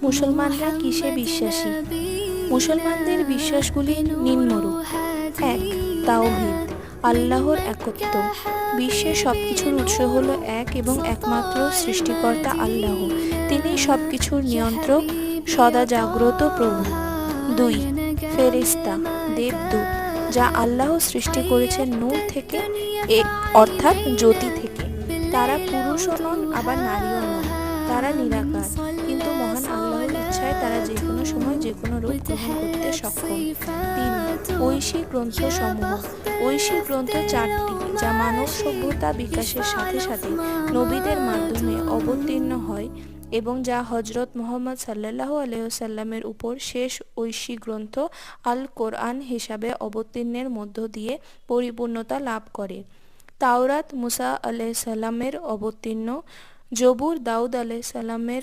মুসলমানরা কিসে বিশ্বাসী? মুসলমানদের বিশ্বাসগুলি নিম্নরূপ: 1. তাওহীদ, আল্লাহর একত্ব। বিশ্বের সবকিছুর উৎস হলো এক এবং একমাত্র সৃষ্টিকর্তা আল্লাহ। তিনি সবকিছুর নিয়ন্ত্রক, সদা জাগ্রত প্রভু। 2. ফেরেশতা, দেবদূত, যা আল্লাহ সৃষ্টি করেছেন নূর থেকে, অর্থাৎ জ্যোতি থেকে। তারা পুরুষও নন, আবার নারীও নন। তারা নিরাকার, কিন্তু মহান আল্লাহর ইচ্ছায় তারা যে কোনো সময় যে কোনো রূপ গ্রহণ করতে সক্ষম। 3. ঐশী গ্রন্থ সমূহ। ঐশী গ্রন্থ 4টি, যা মানব সভ্যতা বিকাশের সাথে সাথে নবীদের মাধ্যমে অবতীর্ণ হয় এবং যা হযরত মুহাম্মদ সাল্লাল্লাহু আলাইহি ওয়াসাল্লামের উপর শেষ ঐশী গ্রন্থ আল কোরআন হিসাবে অবতীর্ণের মধ্য দিয়ে পরিপূর্ণতা লাভ করে। তাওরাত মুসা আলাইহিস সালামের অবতীর্ণ, জবুর দাউদ আলাইহিস সালামের